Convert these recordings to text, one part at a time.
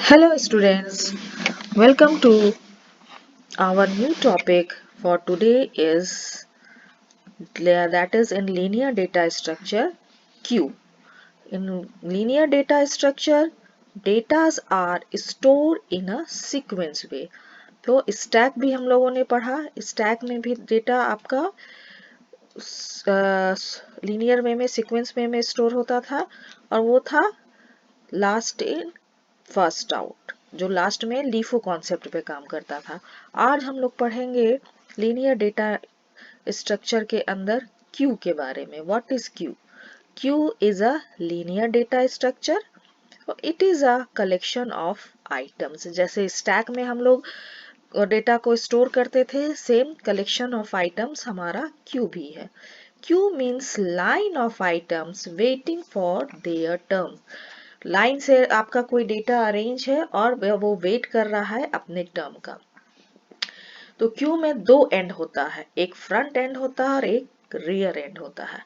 Hello students, welcome to our new topic for today is that is in linear data structure Q. In linear data structure, datas are stored in a sequence way. तो stack भी हम लोगों ने पढ़ा, stack में भी data आपका linear वे में सीक्वेंस में स्टोर होता था और वो था लास्ट इन फर्स्ट आउट जो लास्ट में लीफो कॉन्सेप्ट पे काम करता था। आज हम लोग पढ़ेंगे लीनियर डेटा स्ट्रक्चर के अंदर क्यू के बारे में। What is Q? Q is a linear data structure. It is a collection of items. जैसे स्टैक में हम लोग डेटा को स्टोर करते थे, सेम कलेक्शन ऑफ आइटम्स हमारा क्यू भी है। Q means line of items waiting for their term. Line से आपका कोई डेटा अरेंज है और वो वेट कर रहा है अपने टर्म का। तो क्यू में दो एंड होता है, एक फ्रंट एंड होता है और एक रियर एंड होता है।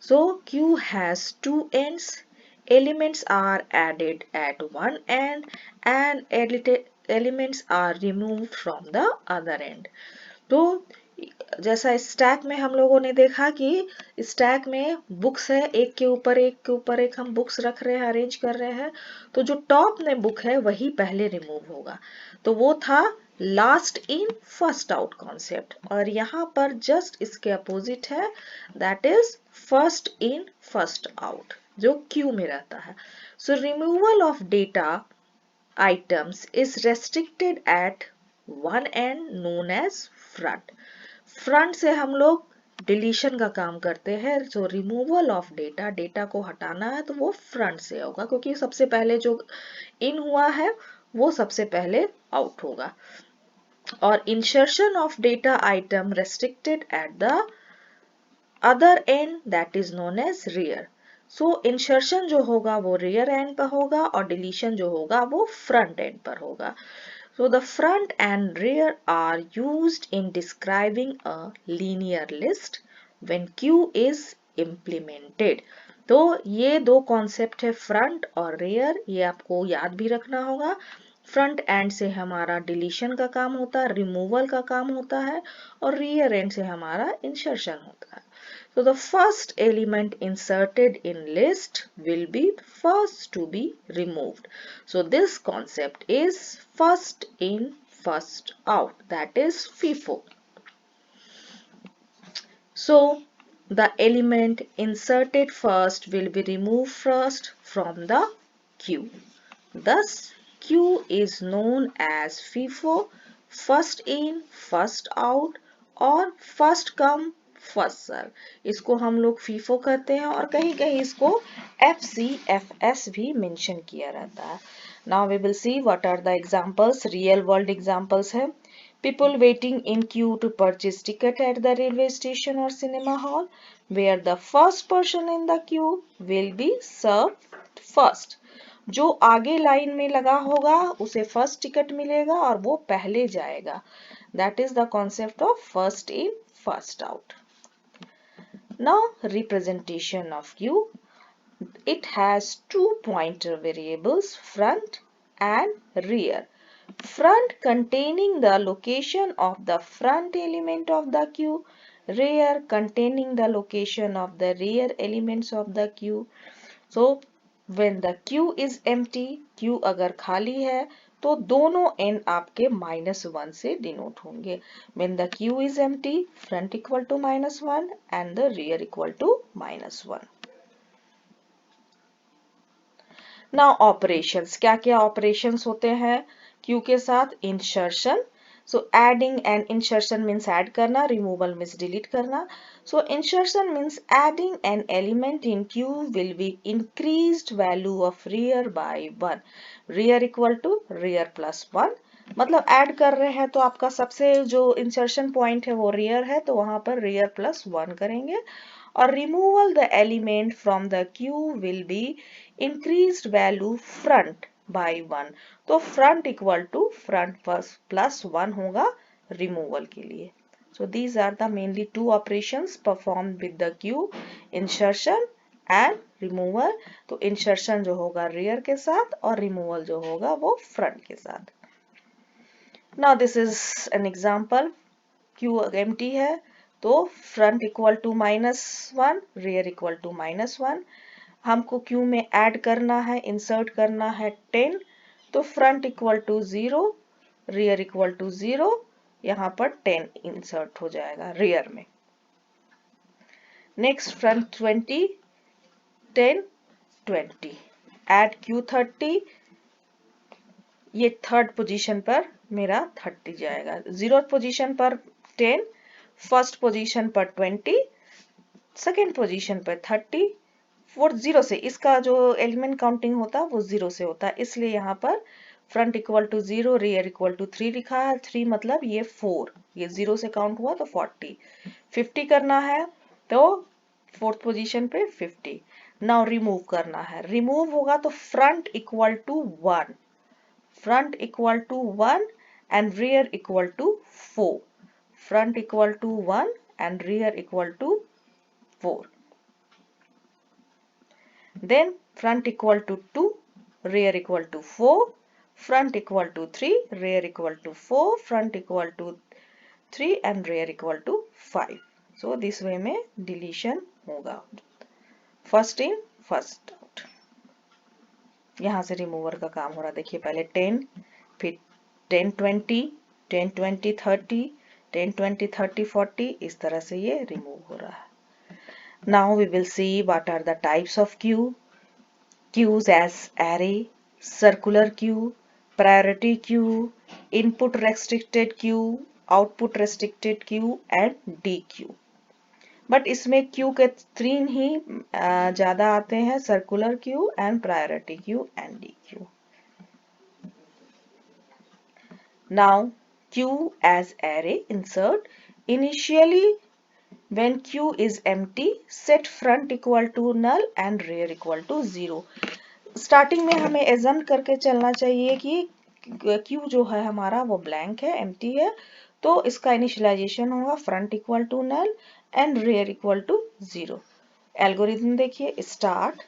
So queue has two ends. Elements are added at one end and elements are removed from the other end. तो जैसा स्टैक में हम लोगों ने देखा कि स्टैक में बुक्स है, एक के ऊपर एक के ऊपर एक हम बुक्स रख रहे हैं, अरेंज कर रहे हैं। तो जो टॉप में बुक है वही पहले रिमूव होगा। तो वो था last in first out concept. और यहाँ पर जस्ट इसके अपोजिट है, that is first in first out जो क्यू में रहता है। सो removal of data items is restricted at one end known as front. Front से हम लोग डिलीशन का काम करते हैं। जो रिमूवल ऑफ डेटा, डेटा को हटाना है तो वो फ्रंट से होगा, क्योंकि सबसे पहले जो इन हुआ है वो सबसे पहले आउट होगा। और insertion of data item restricted at the other end that is known as rear. So insertion जो होगा वो रियर एंड पर होगा और डिलीशन जो होगा वो फ्रंट एंड पर होगा। So the front and rear are used in describing a linear list when Q is implemented. तो ये दो कॉन्सेप्ट है, फ्रंट और रियर, ये आपको याद भी रखना होगा। फ्रंट एंड से हमारा डिलीशन का काम होता है, रिमूवल का काम होता है, और रियर एंड से हमारा इंसर्शन होता है। So the first element inserted in list will be first to be removed. So this concept is first in, first out, that is FIFO. So the element inserted first will be removed first from the queue. Thus Q is known as FIFO, first in, first out, और first come first serve. इसको हम लोग FIFO कहते हैं और कहीं कहीं इसको FCFS भी मेंशन किया रहता है। Now we will see what are the examples. Real world examples है। People waiting in queue to purchase ticket at the railway station or cinema hall, where the first person in the queue will be served first. जो आगे line में लगा होगा उसे first ticket मिलेगा और वो पहले जाएगा। That is the concept of first in, first out. Now representation of Q. It has two pointer variables, front and rear. Front containing the location of the front element of the queue, rear containing the location of the rear elements of the queue. So when the queue is empty, queue अगर खाली है तो दोनों and आपके -1 से denote होंगे। When the queue is empty, front equal to -1 and the rear equal to -1. Now operations, क्या क्या operations होते हैं क्यू के साथ? Insertion. So adding and insertion means add करना, removal means delete करना. So insertion means adding an element in queue will be increased value of rear by 1. Rear equal to rear plus 1. मतलब add कर रहे हैं तो आपका सबसे जो इंसर्शन पॉइंट है वो रियर है, तो वहां पर रियर प्लस 1 करेंगे। और removal the element from the queue will be increased value front by 1. तो front equal to front plus 1 होगा रिमूवल के लिए। So these are the mainly two operations performed with the queue: insertion and removal, तो insertion जो होगा rear के साथ और रिमूवल जो होगा वो फ्रंट के साथ। Now this is an example, queue empty है तो front equal to -1, rear equal to -1। हमको क्यू में ऐड करना है, इंसर्ट करना है 10, तो front equal to 0, rear equal to 0, यहाँ पर 10 इंसर्ट हो जाएगा रियर में। नेक्स्ट फ्रंट 20, 10, 20, ऐड क्यू 30, ये थर्ड पोजीशन पर मेरा 30 जाएगा, 0th पोजीशन पर 10, फर्स्ट पोजीशन पर 20, सेकेंड पोजीशन पर 30, फोर्थ 0 से, इसका जो एलिमेंट काउंटिंग होता है वो 0 से होता है, इसलिए यहाँ पर front equal to 0, rear equal to 3 लिखा है। 3 मतलब ये 4, ये 0 से काउंट हुआ तो 40। 50 करना है तो फोर्थ पोजीशन पे 50। नाउ रिमूव करना है, रिमूव होगा तो front equal to 1, front equal to 1 and rear equal to 4, front equal to 1 and rear equal to 4, then front equal to 2, rear equal to 4, front equal to 3, rear equal to 4, front equal to 3 and rear equal to 5. So this way में deletion होगा, first in first out। यहाँ से remover का काम हो रहा है, देखिए पहले 10, फिर 10 20, 10 20 30, 10 20 30 40, इस तरह से ये रिमूव हो रहा है। Now we will see what are the types of queue, queues as array, circular queue, priority queue, input restricted queue, output restricted queue and deque. But इसमें क्यू के 3 ही ज्यादा आते हैं, circular queue and priority queue and deque. Now Q as array insert initially when Q is empty set front equal to null and rear equal to 0। Starting में हमें एजम्प करके चलना चाहिए कि Q जो है हमारा वो ब्लैंक है, एम्प्टी है, तो इसका इनिशियलाइजेशन होगा front equal to null and rear equal to 0। Algorithm देखिए, स्टार्ट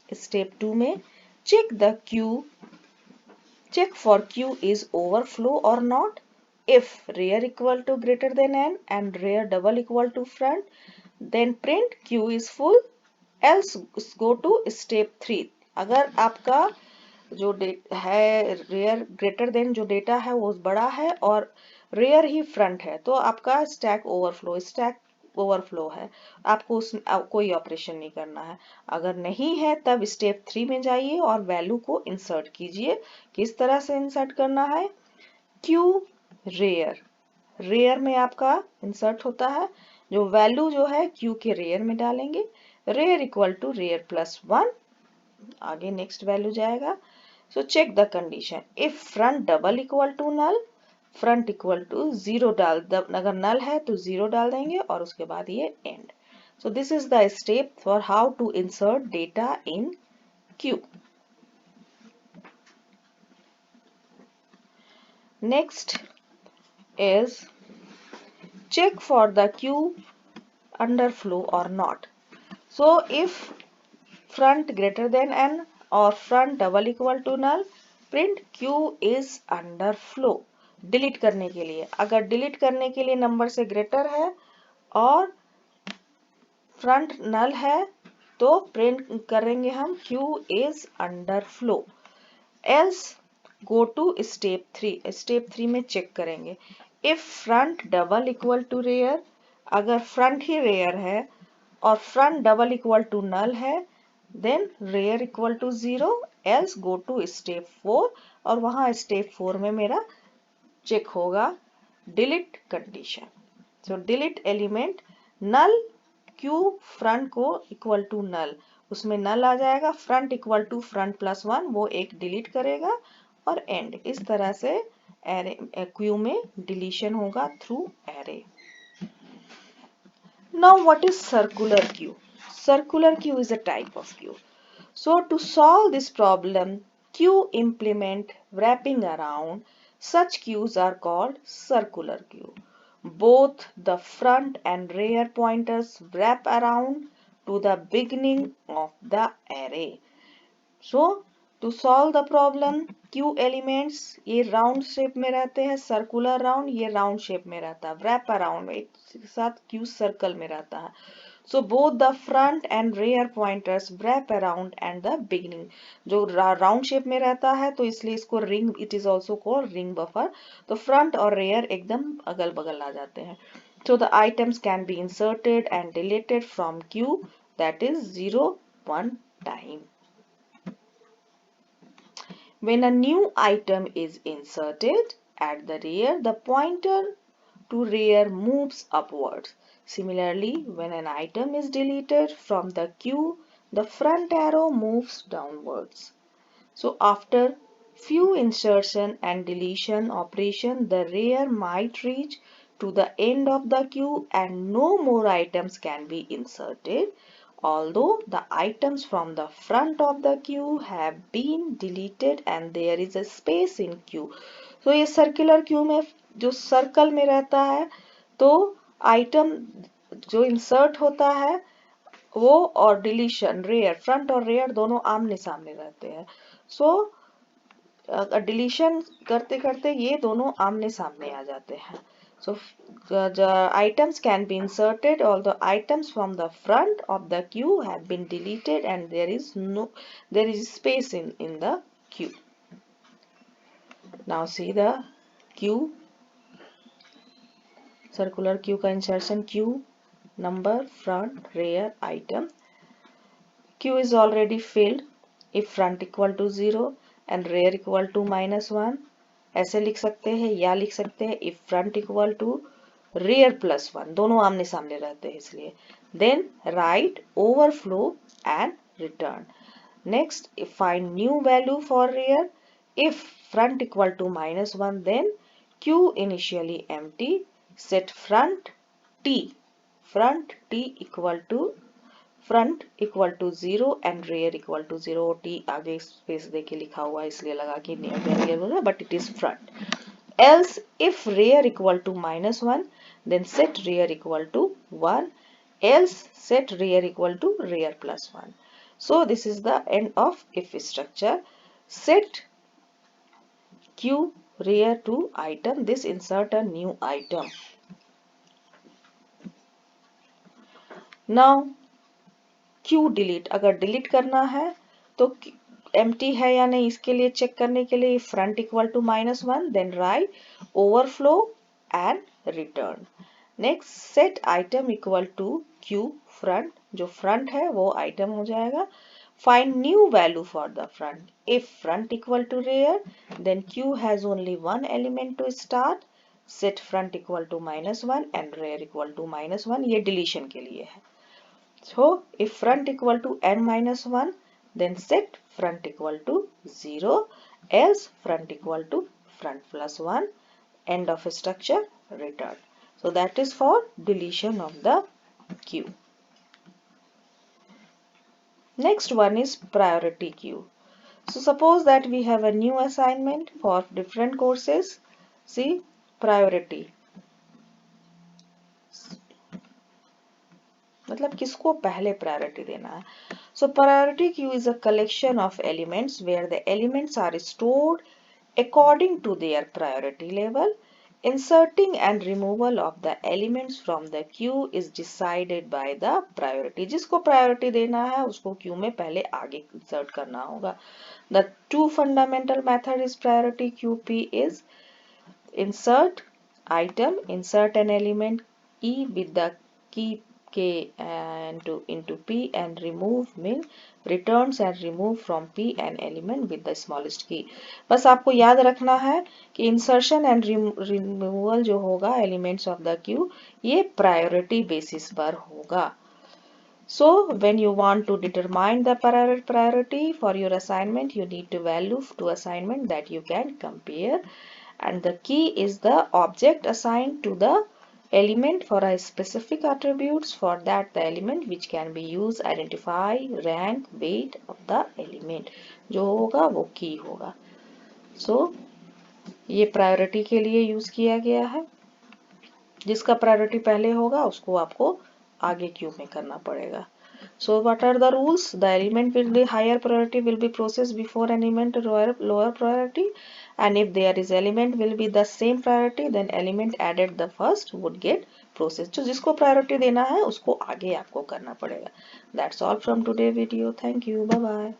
स्टेप 2 में check for Q is overflow or not. If rear equal to greater than n and rear double equal to front, then print Q is full, else go to step 3। अगर आपका जो है rear greater than जो data है वो बड़ा है और rear ही front है, तो आपका stack overflow है, आपको उस कोई ऑपरेशन नहीं करना है। अगर नहीं है तब स्टेप 3 में जाइए और वैल्यू को इंसर्ट कीजिए। किस तरह से इंसर्ट करना है, क्यू रेयर, रेयर में आपका इंसर्ट होता है, जो वैल्यू जो है क्यू के रेयर में डालेंगे, rear equal to rear plus 1, आगे नेक्स्ट वैल्यू जाएगा। So check the condition, if front double equal to null, front equal to 0 अगर नल है तो 0 डाल देंगे और उसके बाद ये end. So this is the step for how to insert data in queue. Next is check for the queue underflow or not. So if front greater than n or front double equal to null, print q is underflow। Delete करने के लिए, अगर delete करने के लिए number से greater है और फ्रंट नल है तो प्रिंट करेंगे हम q is underflow। Else go to step 3, step 3 में चेक करेंगे, if front double equal to rear, अगर फ्रंट ही रेयर है और front double equal to null है, then rear equal to 0, else go to step 4 और वहां स्टेप 4 में मेरा चेक होगा delete condition. So delete element null, queue front को इक्वल टू नल, उसमें नल आ जाएगा, front equal to front plus 1 वो एक डिलीट करेगा और एंड। इस तरह से एरे क्यू में डिलीशन होगा through array. Now what is circular queue? Circular queue is a type of queue. So to solve this problem, queue implement wrapping around, such queues are called circular queue. Both the front and rear pointers wrap around to the beginning of the array. So to solve the problem, Q elements ये round shape में रहते हैं, circular round, ये round shape में रहता है, wrap around एक साथ Q सर्कल में रहता है. So both the front and rear pointers wrap around and the beginning. जो राउंड शेप में रहता है तो इसलिए इसको ring, it is also called ring buffer. तो फ्रंट और रेयर एकदम अगल बगल आ जाते हैं. So the items can be inserted and deleted from Q, that is 0 1 time. When a new item is inserted at the rear, the pointer to rear moves upwards. Similarly, when an item is deleted from the queue, the front arrow moves downwards. So after few insertion and deletion operation, the rear might reach to the end of the queue and no more items can be inserted, although the items from the front of the queue have been deleted and there is a space in queue. तो ये circular queue में जो circle में रहता है तो item जो insert होता है वो और डिलीशन, रेयर, फ्रंट और रेयर दोनों आमने सामने रहते हैं. सो डिलीशन करते करते ये दोनों आमने सामने आ जाते हैं. So the items can be inserted, although items from the front of the queue have been deleted and there is space in the queue. Now see the queue, circular queue का insertion, queue, number, front, rear, item. Queue is already filled if front equal to 0 and rear equal to -1. ऐसे लिख सकते हैं या लिख सकते हैं if front equal to rear plus 1, दोनों आमने सामने रहते हैं इसलिए. Then write overflow and return. Next, if find new value for rear. If front equal to -1, then Q initially empty, set front T front equal to 0 and rear equal to 0. T आगे space देके लिखा हुआ है इसलिए लगा कि variable है, but it is front. Else if rear equal to -1, then set rear equal to 1. Else set rear equal to rear plus 1. So this is the end of if structure. Set Q rear to item. This insert a new item. Now Q delete, अगर delete करना है तो empty है या नहीं इसके लिए check करने के लिए front equal to -1, then write overflow and return. Next set item equal to Q front, जो front है वो item हो जाएगा. Find new value for the front. If front equal to rear, then Q has only one element to start. Set front equal to -1 and rear equal to -1. ये deletion के लिए है. So if front equal to n-1, then set front equal to 0, else front equal to front plus 1. End of structure, return. So that is for deletion of the queue. Next one is priority queue. So suppose that we have a new assignment for different courses. See, priority. मतलब किसको पहले priority देना है. So priority queue is a collection of elements where the elements are stored according to their priority level. Inserting and removal of the elements from the queue is decided by the priority. जिसको priority देना है उसको queue में पहले आगे insert करना होगा. The two fundamental method is priority QP is insert item, insert an element E with the key K into P and remove min, returns and remove from P an element with the smallest key. बस आपको याद रखना है कि insertion and removal जो होगा elements of the queue ये priority basis पर होगा. So when you want to determine the priority for your assignment, you need to value to assignment that you can compare, and the key is the object assigned to the element for a specific attributes for that the element which can be used identify rank weight of the element. जो होगा वो key होगा. So ये priority के लिए use किया गया है. जिसका priority पहले होगा उसको आपको आगे क्यू में करना पड़ेगा. So what are the rules? The element will be higher priority will be processed before an element lower priority, and if there is element will be the same priority, then element added the first would get processed. तो जिसको priority देना है उसको आगे आपको करना पड़ेगा. That's all from today video. Thank you. Bye bye.